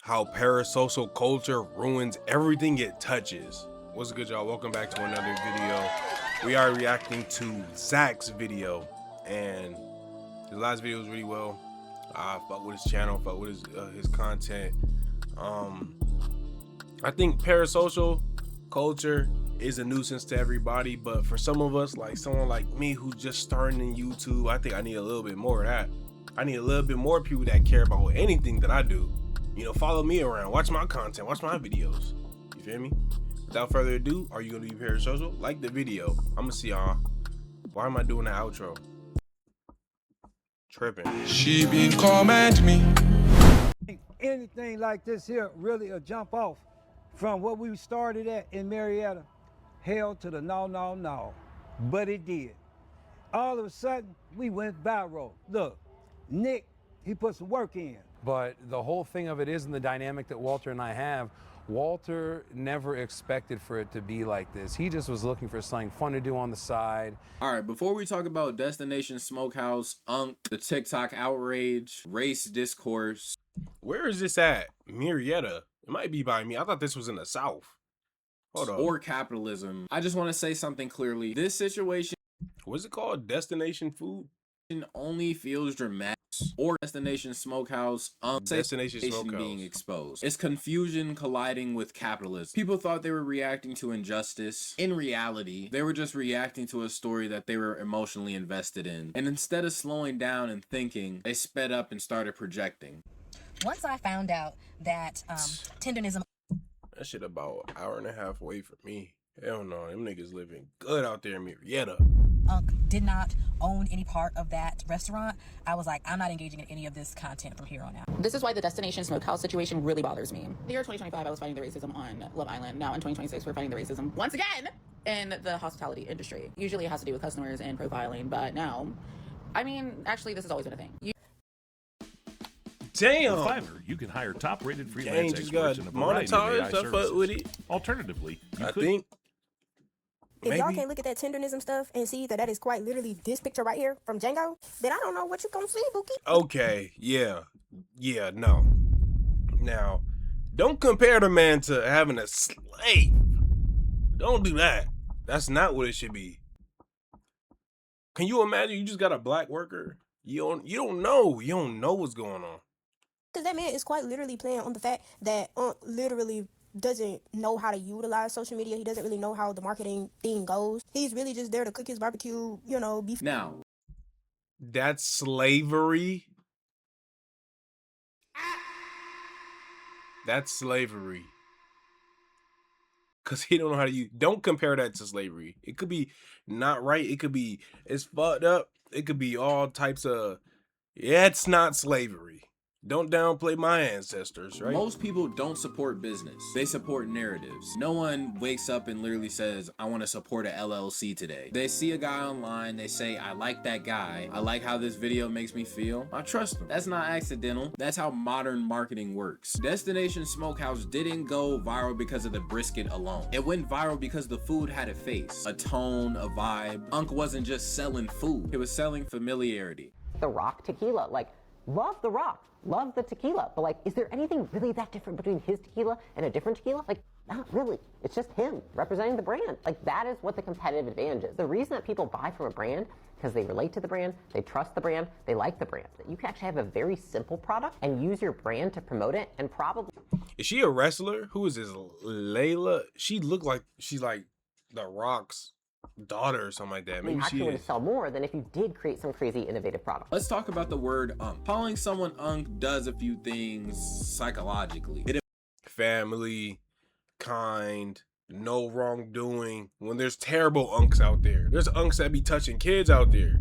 how parasocial culture ruins everything it touches. What's good, y'all? Welcome back to another video. We are reacting to Zach's video, and his last video was really well. I fuck with his channel, fuck with his content. I think parasocial culture is a nuisance to everybody, but for some of us, like someone like me who's just starting in YouTube, I think I need a little bit more of that. I need a little bit more people that care about anything that I do. You know, follow me around, watch my content, watch my videos. You feel me? Without further ado, are you gonna be parasocial? Like the video. I'ma see y'all. Why am I doing the outro? Tripping. She been comment me. Anything like this here really a jump off from what we started at in Marietta. Hell to the no. But it did. All of a sudden, we went viral. Look, Nick, he put some work in. But the whole thing of it is, in the dynamic that Walter and I have, Walter never expected for it to be like this. He just was looking for something fun to do on the side. All right, before we talk about Destination Smokehouse, the TikTok outrage, race discourse. Where is this at? Marietta. It might be by me. I thought this was in the South. Hold on. Or capitalism. I just want to say something clearly. This situation, What's it called? Destination food? only feels dramatic. Or Destination Smokehouse, Destination Smokehouse being exposed. It's confusion colliding with capitalism. People thought they were reacting to injustice. In reality, they were just reacting to a story that they were emotionally invested in. And instead of slowing down and thinking, they sped up and started projecting. Once I found out that tendonism, That shit about an hour and a half away from me. Hell no, them niggas living good out there in Marietta. did not own any part of that restaurant, I was like, I'm not engaging in any of this content from here on out. This is why the Destination Smokehouse situation really bothers me. The year 2025, I was fighting the racism on Love Island. Now in 2026, we're fighting the racism once again in the hospitality industry. Usually it has to do with customers and profiling, but now, I mean, actually, this has always been a thing. Damn. With Fiverr, you can hire top-rated freelance just experts got in a variety of AI monetized. I fuck services. with it. Alternatively, you I could think. If y'all can't look at that tendonism stuff and see that that is quite literally this picture right here from Django, then I don't know what you gonna see, Bookie. Okay, yeah, no. Now, don't compare the man to having a slave. Don't do that. That's not what it should be. Can you imagine you just got a black worker? You don't know what's going on. Because that man is quite literally playing on the fact that literally doesn't know how to utilize social media. He doesn't really know how the marketing thing goes. He's really just there to cook his barbecue, you know, beef. Now, That's slavery. That's slavery. Cause he don't know how to use. Don't compare that to slavery. It could be not right. It could be it's fucked up. It could be all types of. Yeah, it's not slavery. Don't downplay my ancestors, right? most people don't support business. They support narratives. No one wakes up and literally says, I want to support a LLC today. They see a guy online, they say, I like that guy. I like how this video makes me feel. I trust him. That's not accidental. That's how modern marketing works. Destination Smokehouse didn't go viral because of the brisket alone. It went viral because the food had a face, a tone, a vibe. Unc wasn't just selling food. It was selling familiarity. The Rock tequila, like, love The Rock, love the tequila, but like, is there anything really that different between his tequila and a different tequila? Like, not really. It's just him representing the brand. Like, that is what the competitive advantage is. The reason that people buy from a brand, because they relate to the brand, they trust the brand, they like the brand. You can actually have a very simple product and use your brand to promote it, and probably. Is she a wrestler? Who is this? Layla? She looked like she's like The Rock's daughter or something like that. Maybe actually she would is. sell more than if you did create some crazy innovative product. Let's talk about the word unk. Calling someone unk does a few things psychologically. It Family, kind, no wrongdoing. When there's terrible unks out there. There's unks that be touching kids out there.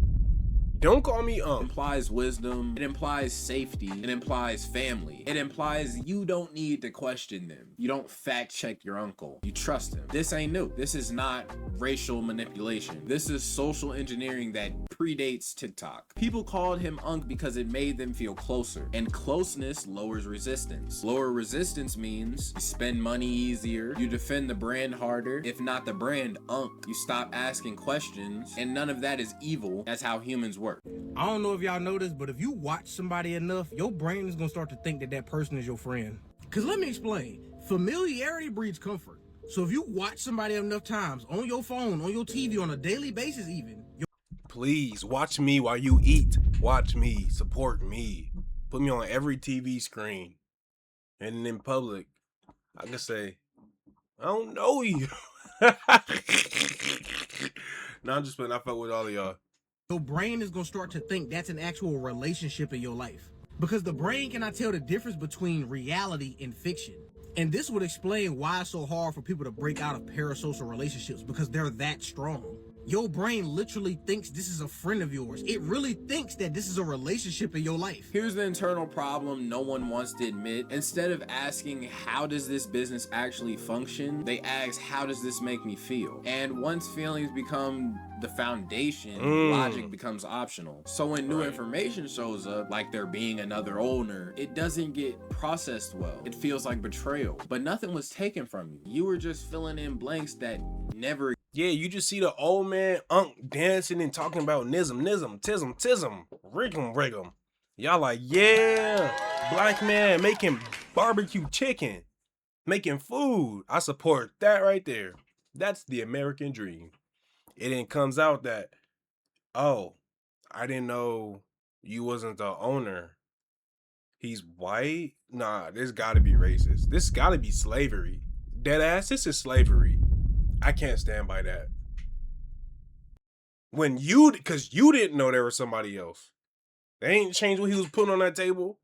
Don't call me unk. implies wisdom. It implies safety. It implies family. It implies you don't need to question them. You don't fact check your uncle. You trust him. This ain't new. This is not racial manipulation. This is social engineering that predates TikTok. People called him unk because it made them feel closer, and closeness lowers resistance. Lower resistance means you spend money easier, you defend the brand harder. If not the brand, unk. You stop asking questions, and none of that is evil. That's how humans work. I don't know if y'all know this, but if you watch somebody enough, your brain is gonna start to think that that person is your friend. Because let me explain. Familiarity breeds comfort. So if you watch somebody enough times on your phone, on your TV, on a daily basis even. Please, watch me while you eat. Watch me. Support me. Put me on every TV screen. And in public, I can say, I don't know you. No, I'm just playing. I fuck with all of y'all. Your brain is going to start to think that's an actual relationship in your life. Because the brain cannot tell the difference between reality and fiction. And this would explain why it's so hard for people to break out of parasocial relationships, because they're that strong. Your brain literally thinks this is a friend of yours. It really thinks that this is a relationship in your life. Here's the internal problem no one wants to admit. Instead of asking, how does this business actually function? They ask, how does this make me feel? And once feelings become the foundation, logic becomes optional. So when new information shows up, like there being another owner, it doesn't get processed well. It feels like betrayal. But nothing was taken from you. You were just filling in blanks that never. Yeah, you just see the old man dancing and talking about nism, tism, rigum. Y'all like, yeah, black man making barbecue chicken, making food. I support that right there. That's the American dream. It then comes out that, oh, I didn't know you wasn't the owner. He's white? Nah, this gotta be racist. This gotta be slavery. Deadass, this is slavery. I can't stand by that. Because you didn't know there was somebody else. They ain't changed what he was putting on that table.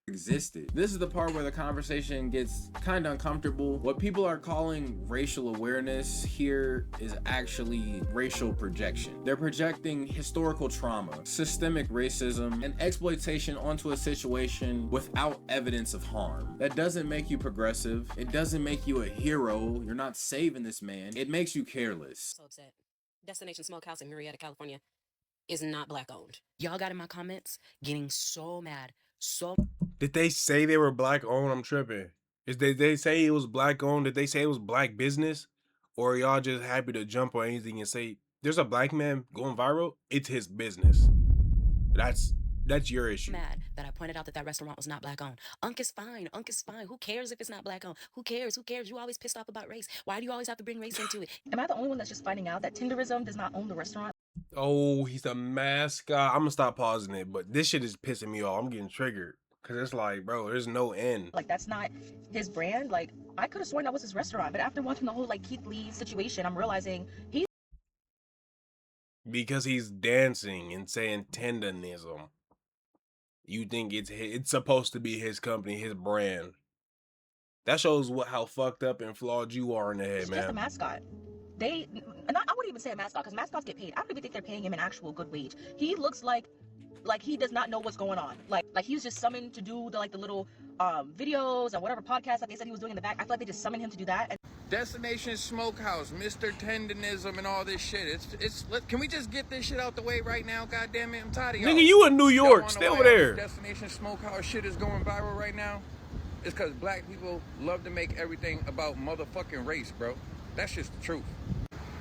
Existed. This is the part where the conversation gets kind of uncomfortable. What people are calling racial awareness here is actually racial projection. They're projecting historical trauma, systemic racism, and exploitation onto a situation without evidence of harm. That doesn't make you progressive. It doesn't make you a hero. You're not saving this man. It makes you careless. So upset. Destination Smokehouse in Marietta, California is not black owned. Y'all got in my comments getting so mad. Did they say they were black owned? I'm tripping. Did they say it was black owned? Did they say it was black business? Or are y'all just happy to jump on anything and say, there's a black man going viral? It's his business. That's your issue. Mad that I pointed out that restaurant was not black owned. Unk is fine. Who cares if it's not black owned? Who cares? You always pissed off about race. Why do you always have to bring race into it? Am I the only one that's just finding out that Tinderism does not own the restaurant? Oh, he's a mascot. I'm gonna stop pausing it, but this shit is pissing me off. I'm getting triggered. Cause it's like, bro, there's no end. Like, that's not his brand. Like, I could have sworn that was his restaurant, but after watching the whole like Keith Lee situation, I'm realizing because he's dancing and saying tendonism. You think it's supposed to be his company, his brand. That shows how fucked up and flawed you are in the head, man. Just a mascot. I wouldn't even say a mascot, because mascots get paid. I don't even think they're paying him an actual good wage. He looks like he does not know what's going on. Like he was just summoned to do the little videos and whatever podcasts that they said he was doing in the back. I feel like they just summoned him to do that. Destination Smokehouse, Mr. Tendonism, and all this shit. Can we just get this shit out the way right now? God damn it, I'm tired of y'all. Nigga, you in New York, stay over there. Destination Smokehouse shit is going viral right now. It's because black people love to make everything about motherfucking race, bro. That's just the truth.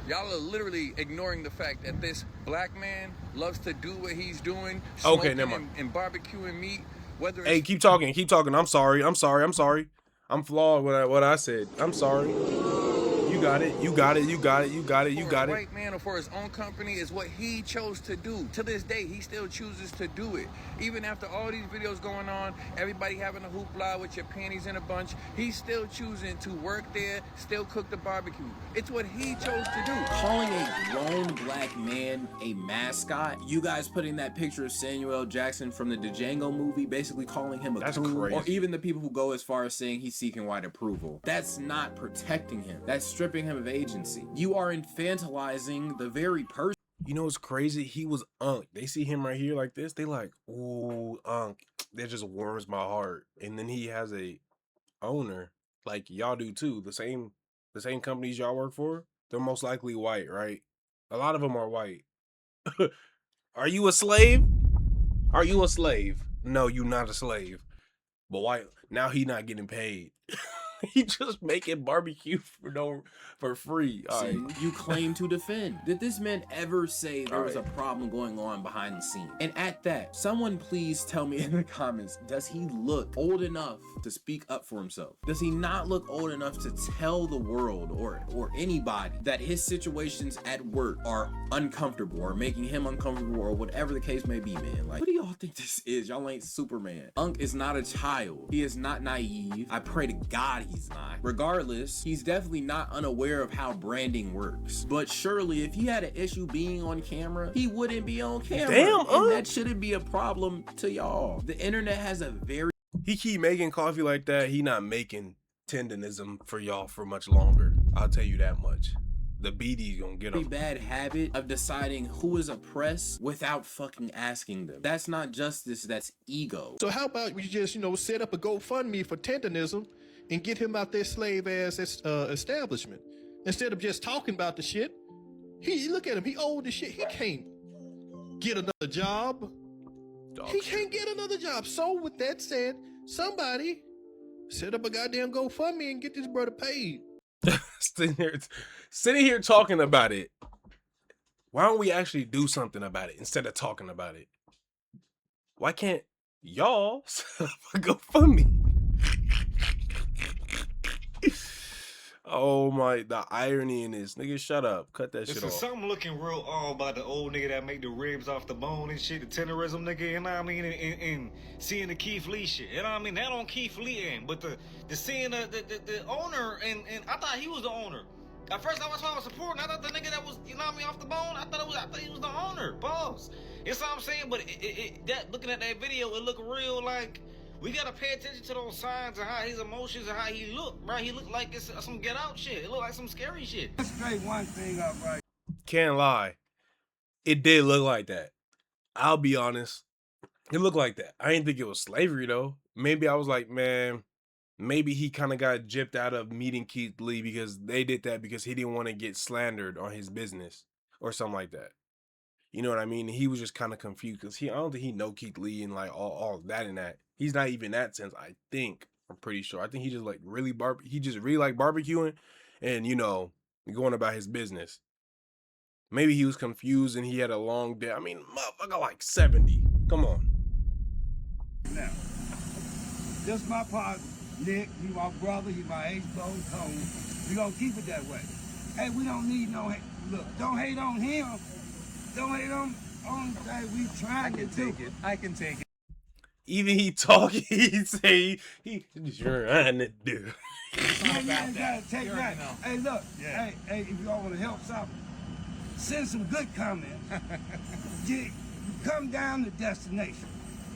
Y'all are literally ignoring the fact that this black man loves to do what he's doing, smoking and barbecuing meat. Whether hey, keep talking. I'm sorry. I'm flawed with what I said. I'm sorry. You got it. A white man or for his own company is what he chose to do. To this day, he still chooses to do it. Even after all these videos going on, everybody having a hoopla with your panties in a bunch, he's still choosing to work there, still cook the barbecue. It's what he chose to do. Calling a grown black man a mascot, you guys putting that picture of Samuel L. Jackson from the Django movie, basically calling him a coon, crazy. Or even the people who go as far as saying he's seeking white approval. That's not protecting him. That's stripping him of agency. You are infantilizing the very person. You know what's crazy? He was Unk. They see him right here like this. They like, ooh, Unk. That just warms my heart. And then he has a owner, like y'all do too. The same companies y'all work for, they're most likely white, right? A lot of them are white. Are you a slave? Are you a slave? No, you're not a slave. But why? Now he not getting paid. He just making barbecue for free. All right. You claim to defend. Did this man ever say there was a problem going on behind the scene? And at that, someone please tell me in the comments, does he look old enough to speak up for himself? Does he not look old enough to tell the world or anybody that his situations at work are uncomfortable or making him uncomfortable or whatever the case may be, man? Like, what do y'all think this is? Y'all ain't Superman. Unc is not a child. He is not naive. I pray to God he's not. Regardless, he's definitely not unaware of how branding works. But surely if he had an issue being on camera, he wouldn't be on camera. Damn, and that shouldn't be a problem to y'all. The internet has a very... He keep making coffee like that, he not making tendonism for y'all for much longer. I'll tell you that much. The BD's gonna get him. bad habit of deciding who is oppressed without fucking asking them. That's not justice, that's ego. So how about we just, set up a GoFundMe for tendonism and get him out their slave ass establishment instead of just talking about the shit. Look at him, he old as shit. He can't get another job. He can't get another job. So with that said, somebody set up a goddamn GoFundMe and get this brother paid. Sitting here talking about it. Why don't we actually do something about it instead of talking about it? Why can't y'all set up a GoFundMe? Oh my, the irony in this. Nigga, shut up. Cut that shit off. Something looking real odd about the old nigga that make the ribs off the bone and shit, the tenderism nigga, you know what I mean? And seeing the Keith Lee shit, you know what I mean? That on Keith Lee end, but the seeing the owner, and I thought he was the owner. At first I was supporting, I thought the nigga that was, you know what I mean, off the bone, I thought he was the owner, boss. You know what I'm saying? But looking at that video, it looked real like, we gotta pay attention to those signs and how his emotions and how he look, right? He looked like it's some Get Out shit. It looked like some scary shit. Let's straight one thing up, right? Can't lie. It did look like that. I'll be honest. It looked like that. I didn't think it was slavery though. Maybe I was like, man, maybe he kind of got gypped out of meeting Keith Lee because they did that because he didn't want to get slandered on his business or something like that. You know what I mean? He was just kind of confused because I don't think he know Keith Lee and like all that and that. He's not even that sense, I think. I'm pretty sure. I think he just like really like barbecuing and, going about his business. Maybe he was confused and he had a long day. I mean, motherfucker like 70. Come on. Now, this my partner, Nick. He my brother. He my ex-bro, Tone. We gonna keep it that way. Hey, we don't need no hate. Look, don't hate on him. Don't hate on that we trying to do. I can take it. Even he talking, he say he trying to do. You gotta take that. Hey, look. Yeah. Hey, if y'all want to help something, send some good comments. Come down to destination.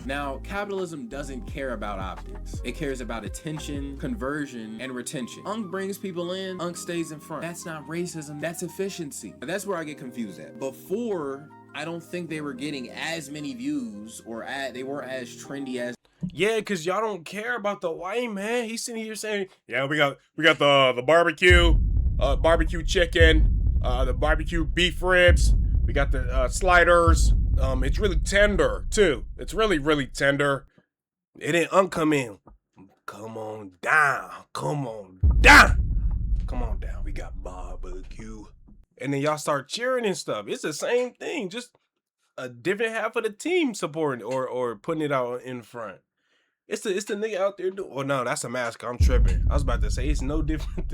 Now, capitalism doesn't care about optics. It cares about attention, conversion, and retention. Unc brings people in, Unc stays in front. That's not racism, that's efficiency. That's where I get confused at. Before, I don't think they were getting as many views or they weren't as trendy as. Yeah, cause y'all don't care about the white man. He's sitting here saying, yeah, we got the barbecue chicken, the barbecue beef ribs, we got the sliders. It's really tender too. It's really, really tender. It didn't come in. Come on down. Come on down. Come on down. We got barbecue. And then y'all start cheering and stuff. It's the same thing. Just a different half of the team supporting or putting it out in front. It's the nigga out there doing. Oh no, that's a mascot. I'm tripping. I was about to say it's no different.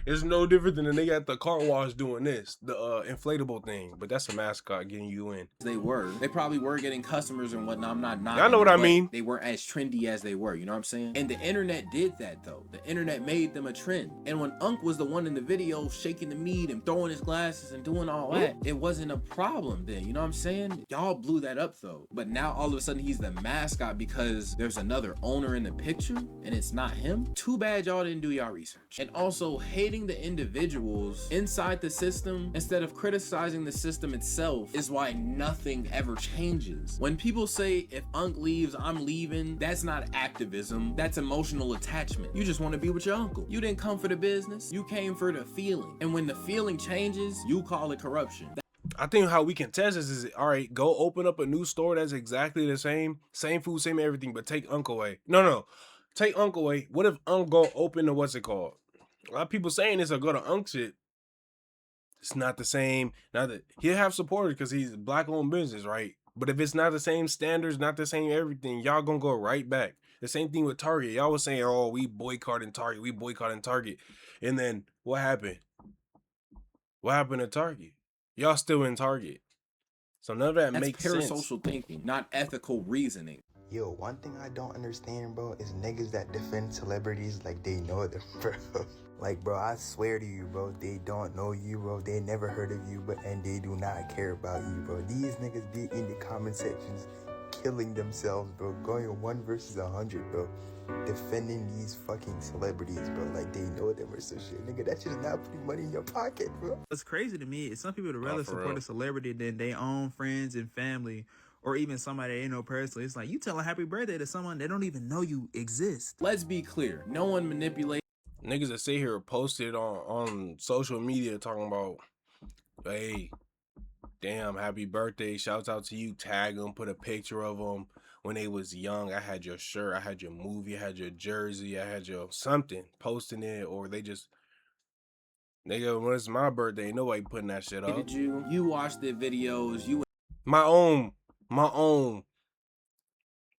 It's no different than the nigga at the car wash doing this, the inflatable thing. But that's a mascot getting you in. They probably were getting customers and whatnot. I'm not knocking. I know what I mean. They weren't as trendy as they were. You know what I'm saying? And the internet did that though. The internet made them a trend. And when Unc was the one in the video shaking the meat and throwing his glasses and doing all that, it wasn't a problem then. You know what I'm saying? Y'all blew that up though. But now all of a sudden he's the mascot because there's another owner in the picture and it's not him. Too bad y'all didn't do y'all research. And also hating the individuals inside the system instead of criticizing the system itself is why nothing ever changes. When people say if Unc leaves, I'm leaving, that's not activism, that's emotional attachment. You just want to be with your uncle. You didn't come for the business, you came for the feeling. And when the feeling changes, you call it corruption. I think how we can test this is, all right, go open up a new store that's exactly the same food, same everything, but take Unc away. No. take Unc away. What if Unc go open to what's it called? A lot of people saying this or go to Unc shit. It's not the same. Now that he'll have supporters because he's black-owned business, right? But if it's not the same standards, not the same everything, y'all gonna go right back. The same thing with Target. Y'all was saying, oh, we boycotting Target, we boycotting Target. And then what happened? What happened to Target? Y'all still in Target. So none of that That's makes sense. parasocial thinking, not ethical reasoning. Yo, one thing I don't understand, bro, is niggas that defend celebrities like they know them, bro. Like, bro, I swear to you, bro, they don't know you, bro. They never heard of you, and they do not care about you, bro. These niggas be in the comment sections killing themselves, bro. Going 1 versus 100, bro. Defending these fucking celebrities, bro. Like, they know them or some shit. Nigga, that shit is not putting money in your pocket, bro. What's crazy to me is some people would rather support a celebrity than their own friends and family, or even somebody they know personally. It's like you tell a happy birthday to someone they don't even know you exist. Let's be clear. No one manipulates. Niggas that sit here posted on social media talking about, hey, damn, happy birthday, shouts out to you, tag them, put a picture of them when they was young. I had your shirt, I had your movie, I had your jersey, I had your something, posting it, or they just, nigga, when it's my birthday, nobody putting that shit up. You watched the videos, you My own.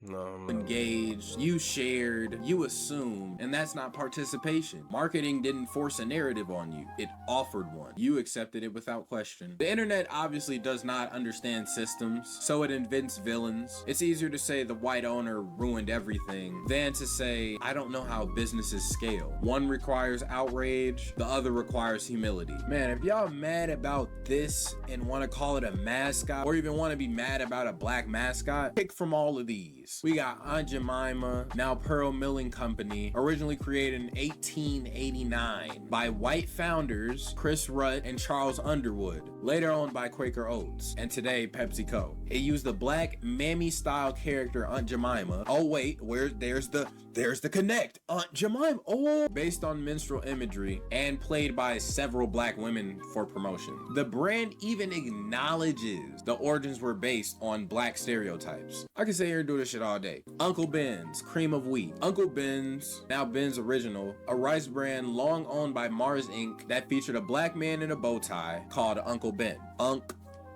No. engaged, you shared, you assumed, and that's not participation. Marketing didn't force a narrative on you, it offered one. You accepted it without question. The internet obviously does not understand systems, so it invents villains. It's easier to say the white owner ruined everything than to say, I don't know how businesses scale. One requires outrage, the other requires humility. Man, if y'all mad about this and want to call it a mascot, or even want to be mad about a black mascot, pick from all of these. We got Aunt Jemima, now Pearl Milling Company, originally created in 1889 by white founders Chris Rutt and Charles Underwood, later owned by Quaker Oats, and today PepsiCo. It used the black mammy-style character Aunt Jemima. Oh wait, there's the connect, Aunt Jemima. Oh, based on minstrel imagery and played by several black women for promotion. The brand even acknowledges the origins were based on black stereotypes. I can sit here and do this shit all day. Uncle Ben's cream of wheat. Uncle Ben's, now Ben's Original, a rice brand long owned by Mars Inc. that featured a black man in a bow tie called Uncle Ben.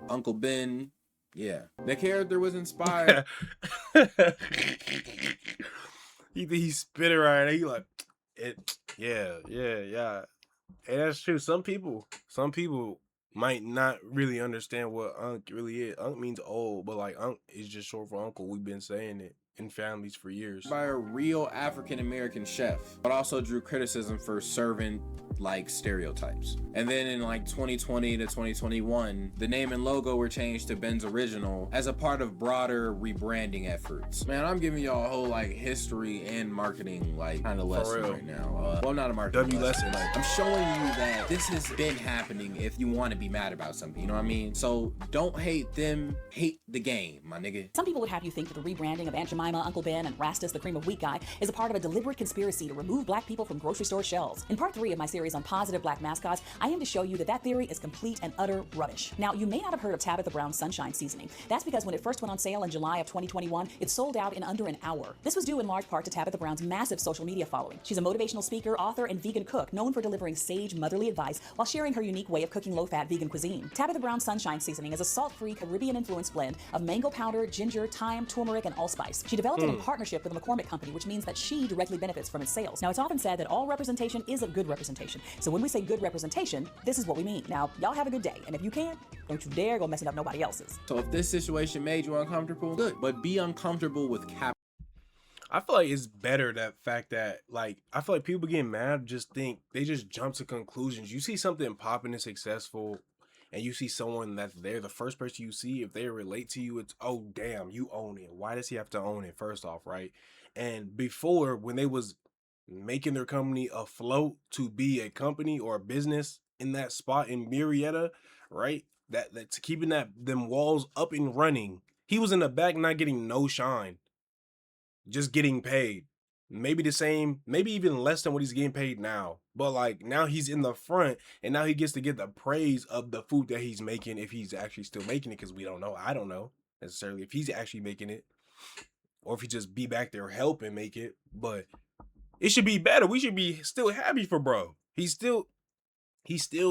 Uncle Ben. Yeah. The character was inspired. he spit it right. He like it. Yeah. And that's true. Some people might not really understand what Unc really is. Unc means old, but like Unc is just short for uncle. We've been saying it in families for years. By a real African-American chef, but also drew criticism for servant like stereotypes. And then in like 2020 to 2021, the name and logo were changed to Ben's Original as a part of broader rebranding efforts. Man, I'm giving y'all a whole like history and marketing like kind of lesson right now. Well, not a marketing lesson. Like, I'm showing you that this has been happening if you want to be mad about something, you know what I mean? So don't hate them, hate the game, my nigga. Some people would have you think that the rebranding of Aunt Jemima, Uncle Ben, and Rastus the cream of wheat guy is a part of a deliberate conspiracy to remove black people from grocery store shelves. In part 3 of my series on positive black mascots, I aim to show you that theory is complete and utter rubbish. Now, you may not have heard of Tabitha Brown's Sunshine Seasoning. That's because when it first went on sale in July of 2021, it sold out in under an hour. This was due in large part to Tabitha Brown's massive social media following. She's a motivational speaker, author, and vegan cook known for delivering sage, motherly advice while sharing her unique way of cooking low-fat vegan cuisine. Tabitha Brown's Sunshine Seasoning is a salt-free, Caribbean-influenced blend of mango powder, ginger, thyme, turmeric, and allspice. She developed it in partnership with a McCormick company, which means that she directly benefits from its sales. Now, it's often said that all representation is a good representation. So when we say good representation, this is what we mean. Now, y'all have a good day, and if you can, don't you dare go messing up nobody else's. So if this situation made you uncomfortable, good, but be uncomfortable with I feel like it's better that fact that, like, I feel like people getting mad they just jump to conclusions. You see something popping and successful, and you see someone that's there, the first person you see, if they relate to you, it's, oh, damn, you own it. Why does he have to own it, first off, right? And before, when they was making their company afloat to be a company or a business in that spot in Marietta, right? That's keeping them walls up and running. He was in the back not getting no shine, just getting paid. Maybe the same, maybe even less than what he's getting paid now. But like now he's in the front and now he gets to get the praise of the food that he's making, if he's actually still making it, because we don't know. I don't know necessarily if he's actually making it or if he just be back there helping make it. But It should be better. We should be still happy for bro. He's still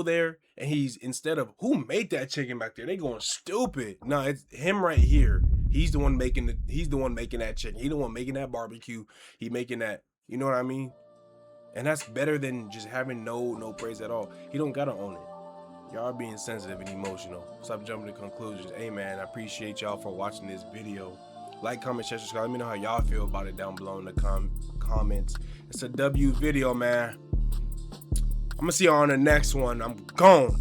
there, and he's, instead of who made that chicken back there, they going stupid. No, it's him right here. He's the one making that chicken. He the one making that barbecue. He making that, you know what I mean? And that's better than just having no praise at all. He don't gotta own it. Y'all being sensitive and emotional. Stop jumping to conclusions. Hey man, I appreciate y'all for watching this video. Like, comment, share, subscribe. Let me know how y'all feel about it down below in the comments. It's a W video, man. I'm gonna see y'all on the next one. I'm gone.